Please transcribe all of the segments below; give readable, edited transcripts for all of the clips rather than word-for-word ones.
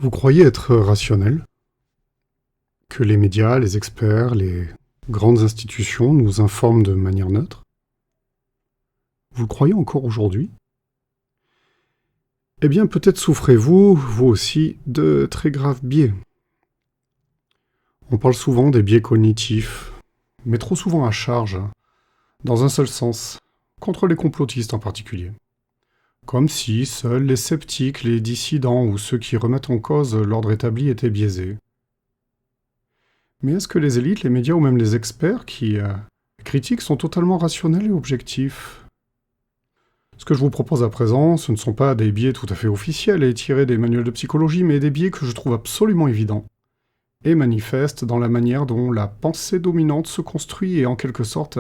Vous croyez être rationnel? Que les médias, les experts, les grandes institutions nous informent de manière neutre? Vous le croyez encore aujourd'hui? Eh bien, peut-être souffrez-vous, vous aussi, de très graves biais. On parle souvent des biais cognitifs, mais trop souvent à charge, dans un seul sens, contre les complotistes en particulier. Comme si seuls les sceptiques, les dissidents ou ceux qui remettent en cause l'ordre établi étaient biaisés. Mais est-ce que les élites, les médias ou même les experts qui critiquent sont totalement rationnels et objectifs? Ce que je vous propose à présent, ce ne sont pas des biais tout à fait officiels et tirés des manuels de psychologie, mais des biais que je trouve absolument évidents et manifestes dans la manière dont la pensée dominante se construit et en quelque sorte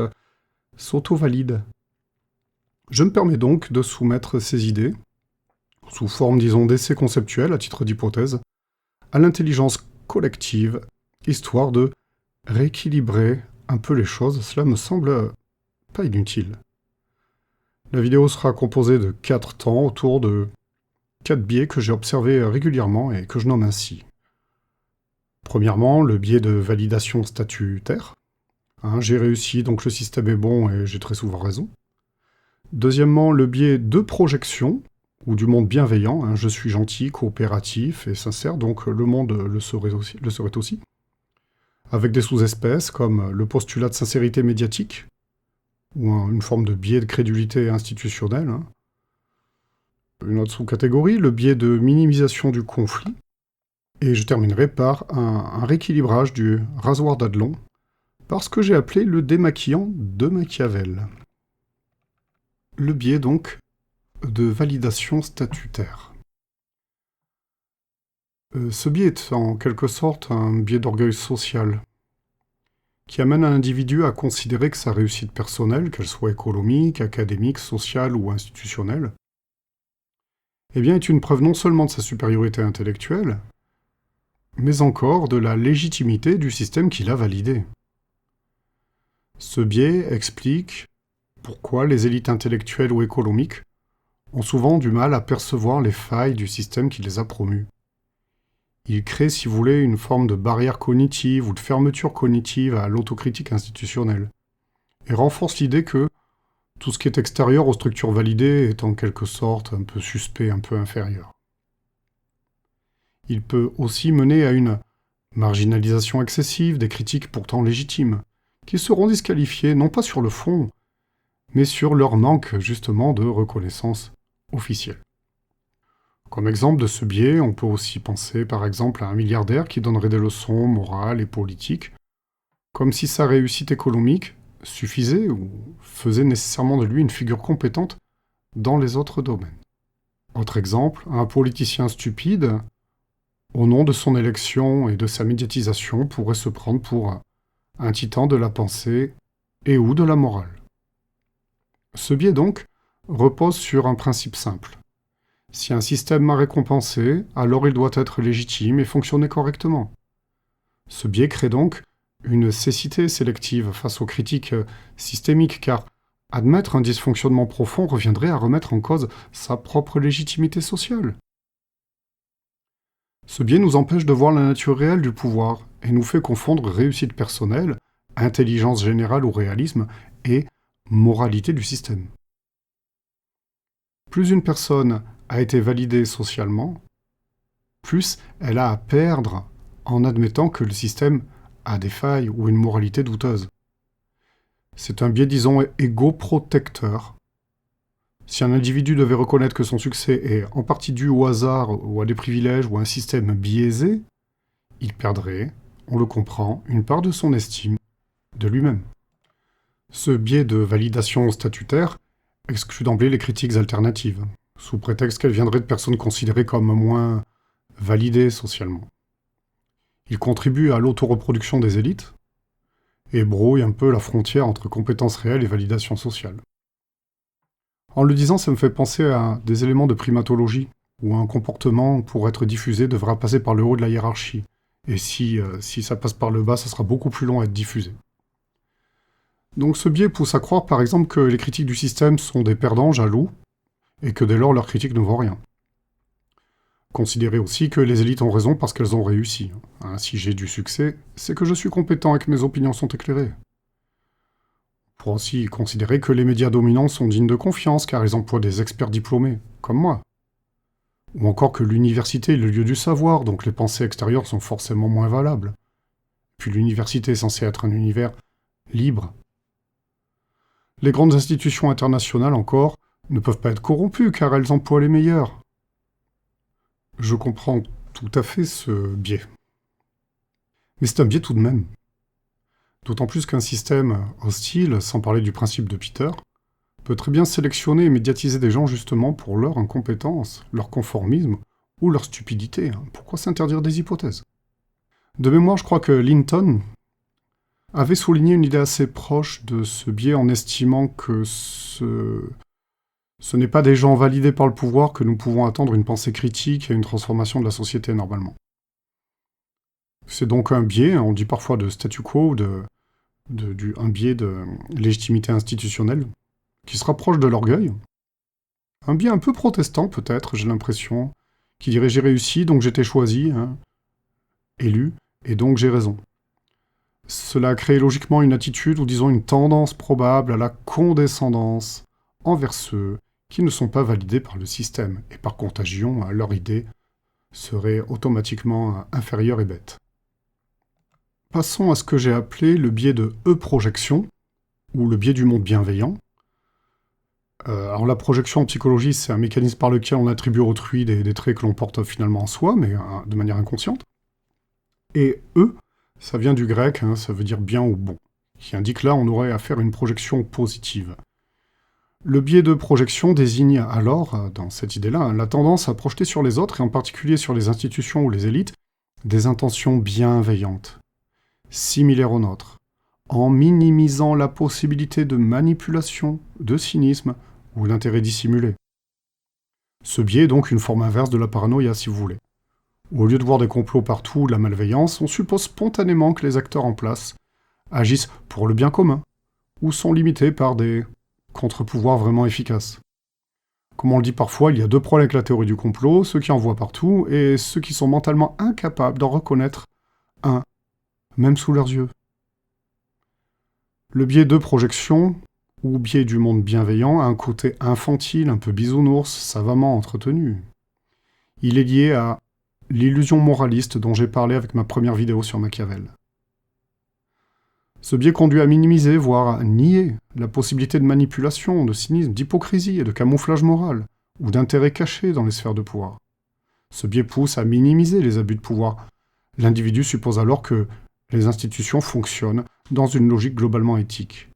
s'auto-valide. Je me permets donc de soumettre ces idées, sous forme disons d'essais conceptuels à titre d'hypothèse, à l'intelligence collective, histoire de rééquilibrer un peu les choses. Cela me semble pas inutile. La vidéo sera composée de 4 temps autour de 4 biais que j'ai observés régulièrement et que je nomme ainsi. Premièrement, le biais de validation statutaire. J'ai réussi, donc le système est bon et j'ai très souvent raison. Deuxièmement, le biais de projection, ou du monde bienveillant. Je suis gentil, coopératif et sincère, donc le monde le serait aussi. Avec des sous-espèces comme le postulat de sincérité médiatique, ou une forme de biais de crédulité institutionnelle. Une autre sous-catégorie, le biais de minimisation du conflit. Et je terminerai par un rééquilibrage du rasoir d'Adelon, par ce que j'ai appelé le démaquillant de Machiavel. Le biais donc de validation statutaire. Ce biais est en quelque sorte un biais d'orgueil social, qui amène un individu à considérer que sa réussite personnelle, qu'elle soit économique, académique, sociale ou institutionnelle, eh bien, est une preuve non seulement de sa supériorité intellectuelle, mais encore de la légitimité du système qui l'a validé. Ce biais explique pourquoi les élites intellectuelles ou économiques ont souvent du mal à percevoir les failles du système qui les a promus. Il crée, si vous voulez, une forme de barrière cognitive ou de fermeture cognitive à l'autocritique institutionnelle, et renforce l'idée que tout ce qui est extérieur aux structures validées est en quelque sorte un peu suspect, un peu inférieur. Il peut aussi mener à une marginalisation excessive des critiques pourtant légitimes, qui seront disqualifiées non pas sur le fond, mais sur leur manque justement de reconnaissance officielle. Comme exemple de ce biais, on peut aussi penser par exemple à un milliardaire qui donnerait des leçons morales et politiques, comme si sa réussite économique suffisait ou faisait nécessairement de lui une figure compétente dans les autres domaines. Autre exemple, un politicien stupide, au nom de son élection et de sa médiatisation, pourrait se prendre pour un titan de la pensée et ou de la morale. Ce biais donc repose sur un principe simple. Si un système m'a récompensé, alors il doit être légitime et fonctionner correctement. Ce biais crée donc une cécité sélective face aux critiques systémiques, car admettre un dysfonctionnement profond reviendrait à remettre en cause sa propre légitimité sociale. Ce biais nous empêche de voir la nature réelle du pouvoir et nous fait confondre réussite personnelle, intelligence générale ou réalisme et moralité du système. Plus une personne a été validée socialement, plus elle a à perdre en admettant que le système a des failles ou une moralité douteuse. C'est un biais, disons, égo-protecteur. Si un individu devait reconnaître que son succès est en partie dû au hasard ou à des privilèges ou à un système biaisé, il perdrait, on le comprend, une part de son estime de lui-même. Ce biais de validation statutaire exclut d'emblée les critiques alternatives, sous prétexte qu'elles viendraient de personnes considérées comme moins validées socialement. Il contribue à l'autoreproduction des élites et brouille un peu la frontière entre compétences réelles et validation sociale. En le disant, ça me fait penser à des éléments de primatologie, où un comportement, pour être diffusé, devra passer par le haut de la hiérarchie. Et si ça passe par le bas, ça sera beaucoup plus long à être diffusé. Donc ce biais pousse à croire, par exemple, que les critiques du système sont des perdants jaloux, et que dès lors leurs critiques ne valent rien. Considérer aussi que les élites ont raison parce qu'elles ont réussi. Hein, si j'ai du succès, c'est que je suis compétent et que mes opinions sont éclairées. On pourra aussi considérer que les médias dominants sont dignes de confiance car ils emploient des experts diplômés, comme moi. Ou encore que l'université est le lieu du savoir, donc les pensées extérieures sont forcément moins valables. Puis l'université est censée être un univers libre. Les grandes institutions internationales, encore, ne peuvent pas être corrompues car elles emploient les meilleurs. Je comprends tout à fait ce biais. Mais c'est un biais tout de même. D'autant plus qu'un système hostile, sans parler du principe de Peter, peut très bien sélectionner et médiatiser des gens justement pour leur incompétence, leur conformisme ou leur stupidité. Pourquoi s'interdire des hypothèses? De mémoire, je crois que Linton avait souligné une idée assez proche de ce biais en estimant que ce n'est pas des gens validés par le pouvoir que nous pouvons attendre une pensée critique et une transformation de la société normalement. C'est donc un biais, on dit parfois de statu quo, un biais de légitimité institutionnelle, qui se rapproche de l'orgueil. Un biais un peu protestant peut-être, j'ai l'impression, qui dirait j'ai réussi, donc j'étais choisi, élu, et donc j'ai raison. Cela a créé logiquement une attitude, ou disons une tendance probable à la condescendance envers ceux qui ne sont pas validés par le système, et par contagion, leur idée serait automatiquement inférieure et bête. Passons à ce que j'ai appelé le biais de E-projection, ou le biais du monde bienveillant. Alors la projection en psychologie, c'est un mécanisme par lequel on attribue à autrui des traits que l'on porte finalement en soi, mais de manière inconsciente. Et E, ça vient du grec, ça veut dire bien ou bon, qui indique là on aurait à faire une projection positive. Le biais de projection désigne alors, dans cette idée-là, la tendance à projeter sur les autres, et en particulier sur les institutions ou les élites, des intentions bienveillantes, similaires aux nôtres, en minimisant la possibilité de manipulation, de cynisme ou d'intérêt dissimulé. Ce biais est donc une forme inverse de la paranoïa, si vous voulez. Au lieu de voir des complots partout ou de la malveillance, on suppose spontanément que les acteurs en place agissent pour le bien commun, ou sont limités par des contre-pouvoirs vraiment efficaces. Comme on le dit parfois, il y a deux problèmes avec la théorie du complot, ceux qui en voient partout, et ceux qui sont mentalement incapables d'en reconnaître un, même sous leurs yeux. Le biais de projection, ou biais du monde bienveillant, a un côté infantile, un peu bisounours, savamment entretenu. Il est lié à l'illusion moraliste dont j'ai parlé avec ma première vidéo sur Machiavel. Ce biais conduit à minimiser, voire à nier, la possibilité de manipulation, de cynisme, d'hypocrisie et de camouflage moral, ou d'intérêt caché dans les sphères de pouvoir. Ce biais pousse à minimiser les abus de pouvoir. L'individu suppose alors que les institutions fonctionnent dans une logique globalement éthique.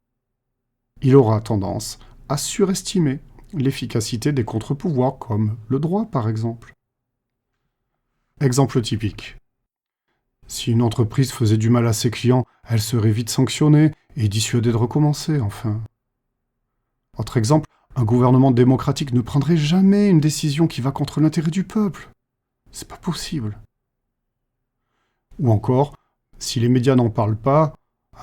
Il aura tendance à surestimer l'efficacité des contre-pouvoirs, comme le droit par exemple. Exemple typique. Si une entreprise faisait du mal à ses clients, elle serait vite sanctionnée et dissuadée de recommencer, enfin. Autre exemple, un gouvernement démocratique ne prendrait jamais une décision qui va contre l'intérêt du peuple. C'est pas possible. Ou encore, si les médias n'en parlent pas,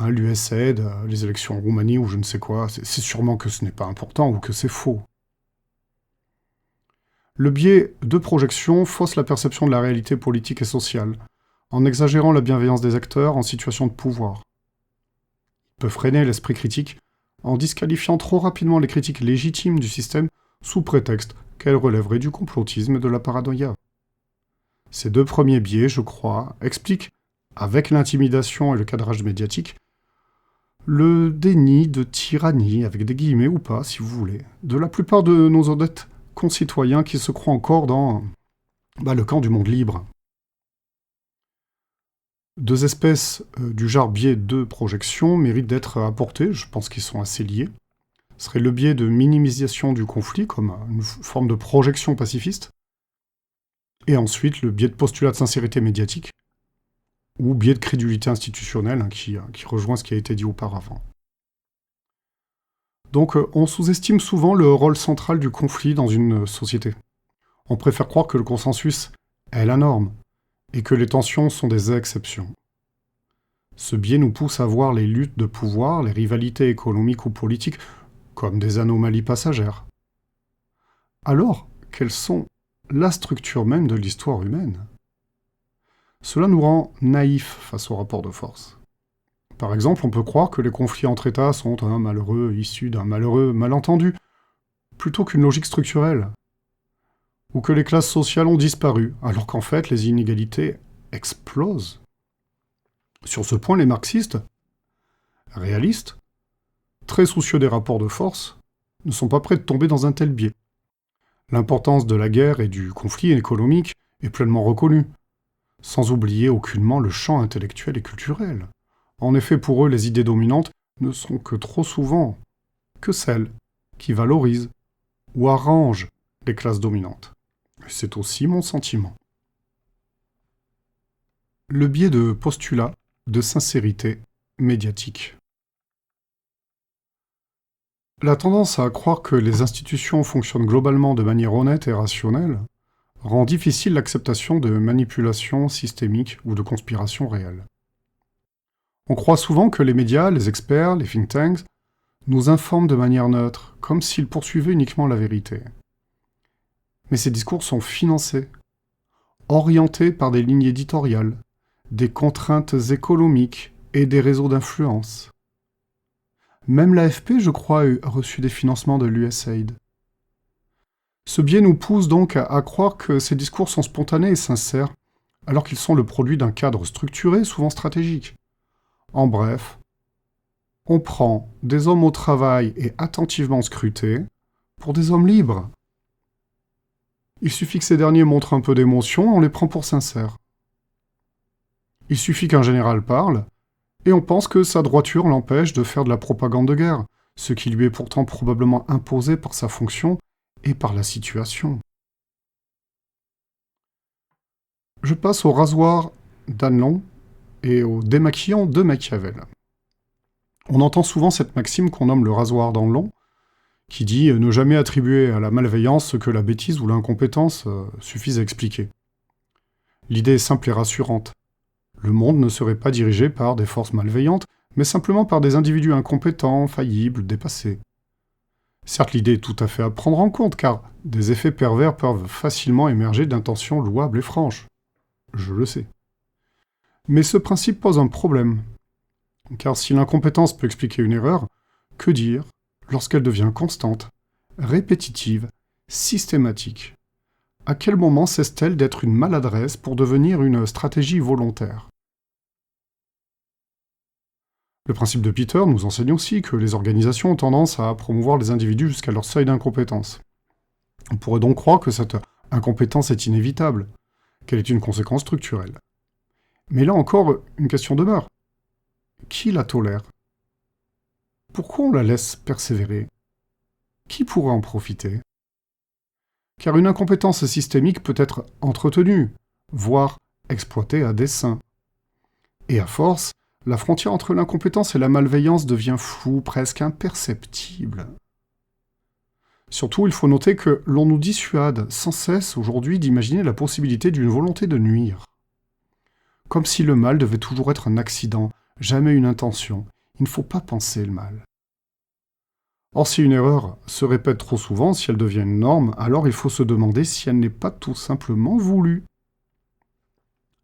l'USAID, les élections en Roumanie ou je ne sais quoi, c'est sûrement que ce n'est pas important ou que c'est faux. Le biais de projection fausse la perception de la réalité politique et sociale, en exagérant la bienveillance des acteurs en situation de pouvoir. Il peut freiner l'esprit critique en disqualifiant trop rapidement les critiques légitimes du système sous prétexte qu'elles relèveraient du complotisme et de la paranoïa. Ces deux premiers biais, je crois, expliquent, avec l'intimidation et le cadrage médiatique, le déni de tyrannie, avec des guillemets ou pas, si vous voulez, de la plupart de nos honnêtes concitoyens qui se croient encore dans le camp du monde libre. Deux espèces du genre biais de projection méritent d'être apportées, je pense qu'ils sont assez liés. Ce serait le biais de minimisation du conflit, comme une forme de projection pacifiste, et ensuite le biais de postulat de sincérité médiatique, ou biais de crédulité institutionnelle, qui rejoint ce qui a été dit auparavant. Donc on sous-estime souvent le rôle central du conflit dans une société. On préfère croire que le consensus est la norme, et que les tensions sont des exceptions. Ce biais nous pousse à voir les luttes de pouvoir, les rivalités économiques ou politiques, comme des anomalies passagères. Alors, quelles sont la structure même de l'histoire humaine. Cela nous rend naïfs face au rapport de force. Par exemple, on peut croire que les conflits entre États sont un malheureux issu d'un malheureux malentendu, plutôt qu'une logique structurelle, ou que les classes sociales ont disparu, alors qu'en fait les inégalités explosent. Sur ce point, les marxistes, réalistes, très soucieux des rapports de force, ne sont pas prêts de tomber dans un tel biais. L'importance de la guerre et du conflit économique est pleinement reconnue, sans oublier aucunement le champ intellectuel et culturel. En effet, pour eux, les idées dominantes ne sont que trop souvent que celles qui valorisent ou arrangent les classes dominantes. C'est aussi mon sentiment. Le biais de postulat de sincérité médiatique. La tendance à croire que les institutions fonctionnent globalement de manière honnête et rationnelle rend difficile l'acceptation de manipulations systémiques ou de conspirations réelles. On croit souvent que les médias, les experts, les think tanks nous informent de manière neutre, comme s'ils poursuivaient uniquement la vérité. Mais ces discours sont financés, orientés par des lignes éditoriales, des contraintes économiques et des réseaux d'influence. Même l'AFP, je crois, a reçu des financements de l'USAID. Ce biais nous pousse donc à croire que ces discours sont spontanés et sincères, alors qu'ils sont le produit d'un cadre structuré, souvent stratégique. En bref, on prend des hommes au travail et attentivement scrutés pour des hommes libres. Il suffit que ces derniers montrent un peu d'émotion, on les prend pour sincères. Il suffit qu'un général parle, et on pense que sa droiture l'empêche de faire de la propagande de guerre, ce qui lui est pourtant probablement imposé par sa fonction et par la situation. Je passe au rasoir d'Annelon et au démaquillant de Machiavel. On entend souvent cette maxime qu'on nomme le rasoir d'Annelon, qui dit ne jamais attribuer à la malveillance ce que la bêtise ou l'incompétence suffisent à expliquer. L'idée est simple et rassurante. Le monde ne serait pas dirigé par des forces malveillantes, mais simplement par des individus incompétents, faillibles, dépassés. Certes, l'idée est tout à fait à prendre en compte, car des effets pervers peuvent facilement émerger d'intentions louables et franches. Je le sais. Mais ce principe pose un problème. Car si l'incompétence peut expliquer une erreur, que dire lorsqu'elle devient constante, répétitive, systématique? À quel moment cesse-t-elle d'être une maladresse pour devenir une stratégie volontaire? Le principe de Peter nous enseigne aussi que les organisations ont tendance à promouvoir les individus jusqu'à leur seuil d'incompétence. On pourrait donc croire que cette incompétence est inévitable, qu'elle est une conséquence structurelle. Mais là encore, une question demeure. Qui la tolère? Pourquoi on la laisse persévérer? Qui pourrait en profiter? Car une incompétence systémique peut être entretenue, voire exploitée à dessein. Et à force, la frontière entre l'incompétence et la malveillance devient floue, presque imperceptible. Surtout, il faut noter que l'on nous dissuade sans cesse aujourd'hui d'imaginer la possibilité d'une volonté de nuire. Comme si le mal devait toujours être un accident, jamais une intention. Il ne faut pas penser le mal. Or, si une erreur se répète trop souvent, si elle devient une norme, alors il faut se demander si elle n'est pas tout simplement voulue.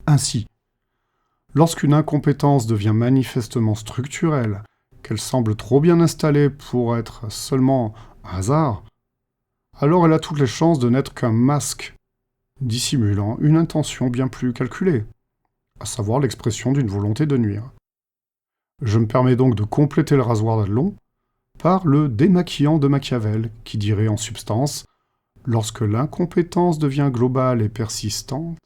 Ainsi, lorsqu'une incompétence devient manifestement structurelle, qu'elle semble trop bien installée pour être seulement un hasard, alors elle a toutes les chances de n'être qu'un masque, dissimulant une intention bien plus calculée, à savoir l'expression d'une volonté de nuire. Je me permets donc de compléter le rasoir d'Annelon par le démaquillant de Machiavel, qui dirait en substance « Lorsque l'incompétence devient globale et persistante,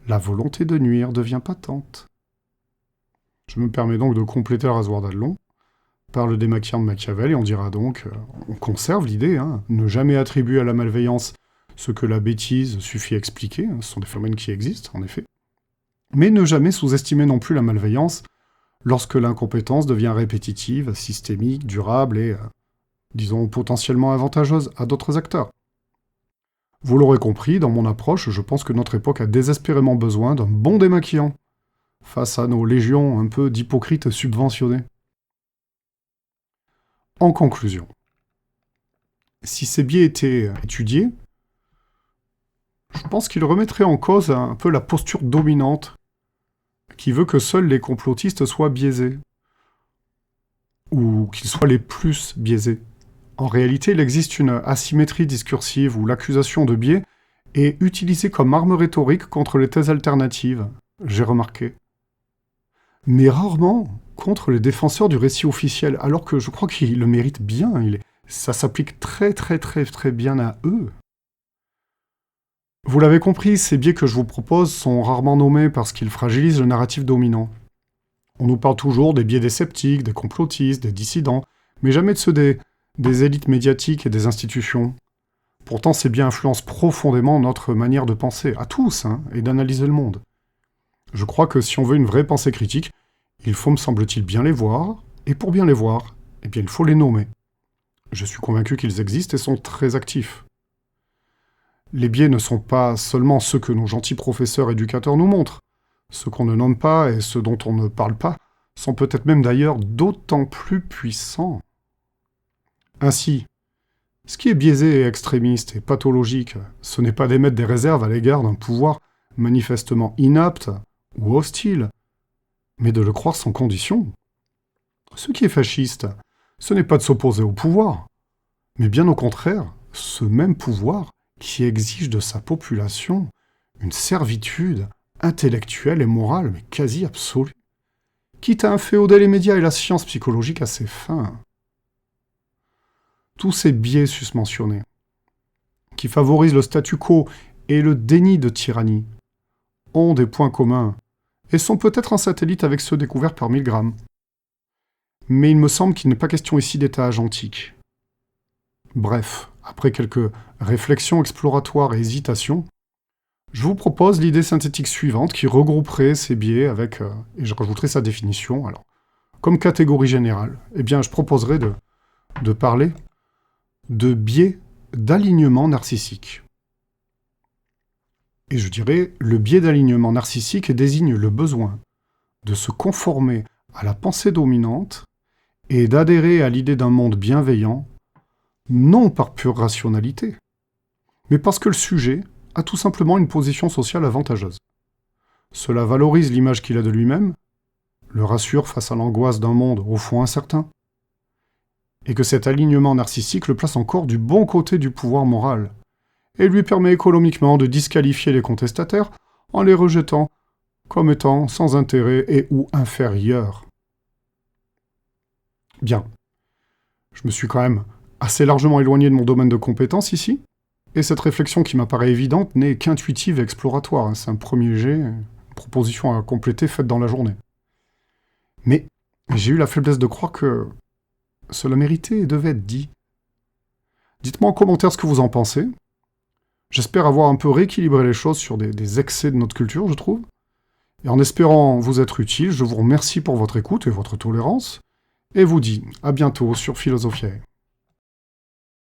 la volonté de nuire devient patente. » Je me permets donc de compléter le rasoir d'Annelon par le démaquillant de Machiavel, et on dira donc, on conserve l'idée, ne jamais attribuer à la malveillance ce que la bêtise suffit à expliquer, ce sont des phénomènes qui existent, en effet, mais ne jamais sous-estimer non plus la malveillance lorsque l'incompétence devient répétitive, systémique, durable et, disons, potentiellement avantageuse à d'autres acteurs. Vous l'aurez compris, dans mon approche, je pense que notre époque a désespérément besoin d'un bon démaquillant face à nos légions un peu d'hypocrites subventionnés. En conclusion, si ces biais étaient étudiés, Je pense qu'il remettrait en cause un peu la posture dominante qui veut que seuls les complotistes soient biaisés. Ou qu'ils soient les plus biaisés. En réalité, il existe une asymétrie discursive où l'accusation de biais est utilisée comme arme rhétorique contre les thèses alternatives, j'ai remarqué. Mais rarement contre les défenseurs du récit officiel, alors que je crois qu'ils le méritent bien. Ça s'applique très bien à eux. Vous l'avez compris, ces biais que je vous propose sont rarement nommés parce qu'ils fragilisent le narratif dominant. On nous parle toujours des biais des sceptiques, des complotistes, des dissidents, mais jamais de ceux des élites médiatiques et des institutions. Pourtant, ces biais influencent profondément notre manière de penser, à tous, et d'analyser le monde. Je crois que si on veut une vraie pensée critique, il faut, me semble-t-il, bien les voir, et pour bien les voir, eh bien, il faut les nommer. Je suis convaincu qu'ils existent et sont très actifs. Les biais ne sont pas seulement ceux que nos gentils professeurs éducateurs nous montrent. Ceux qu'on ne nomme pas et ceux dont on ne parle pas sont peut-être même d'ailleurs d'autant plus puissants. Ainsi, ce qui est biaisé et extrémiste et pathologique, ce n'est pas d'émettre des réserves à l'égard d'un pouvoir manifestement inapte ou hostile, mais de le croire sans condition. Ce qui est fasciste, ce n'est pas de s'opposer au pouvoir, mais bien au contraire, ce même pouvoir qui exige de sa population une servitude intellectuelle et morale, mais quasi absolue, quitte à inféoder les médias et la science psychologique à ses fins. Tous ces biais susmentionnés, qui favorisent le statu quo et le déni de tyrannie, ont des points communs, et sont peut-être en satellite avec ceux découverts par Milgram. Mais il me semble qu'il n'est pas question ici d'étage antique. Bref, après quelques réflexions exploratoires et hésitations, je vous propose l'idée synthétique suivante qui regrouperait ces biais avec, et je rajouterai sa définition. Alors, comme catégorie générale, eh bien, je proposerai de parler de biais d'alignement narcissique. Et je dirais, le biais d'alignement narcissique désigne le besoin de se conformer à la pensée dominante et d'adhérer à l'idée d'un monde bienveillant, non par pure rationalité, mais parce que le sujet a tout simplement une position sociale avantageuse. Cela valorise l'image qu'il a de lui-même, le rassure face à l'angoisse d'un monde au fond incertain, et que cet alignement narcissique le place encore du bon côté du pouvoir moral, et lui permet économiquement de disqualifier les contestataires en les rejetant comme étant sans intérêt et ou inférieurs. Bien. Je me suis quand même assez largement éloigné de mon domaine de compétence ici, et cette réflexion qui m'apparaît évidente n'est qu'intuitive et exploratoire. C'est un premier jet, une proposition à compléter faite dans la journée. Mais j'ai eu la faiblesse de croire que cela méritait et devait être dit. Dites-moi en commentaire ce que vous en pensez. J'espère avoir un peu rééquilibré les choses sur des excès de notre culture, je trouve. Et en espérant vous être utile, je vous remercie pour votre écoute et votre tolérance, et vous dis à bientôt sur Philosophiae.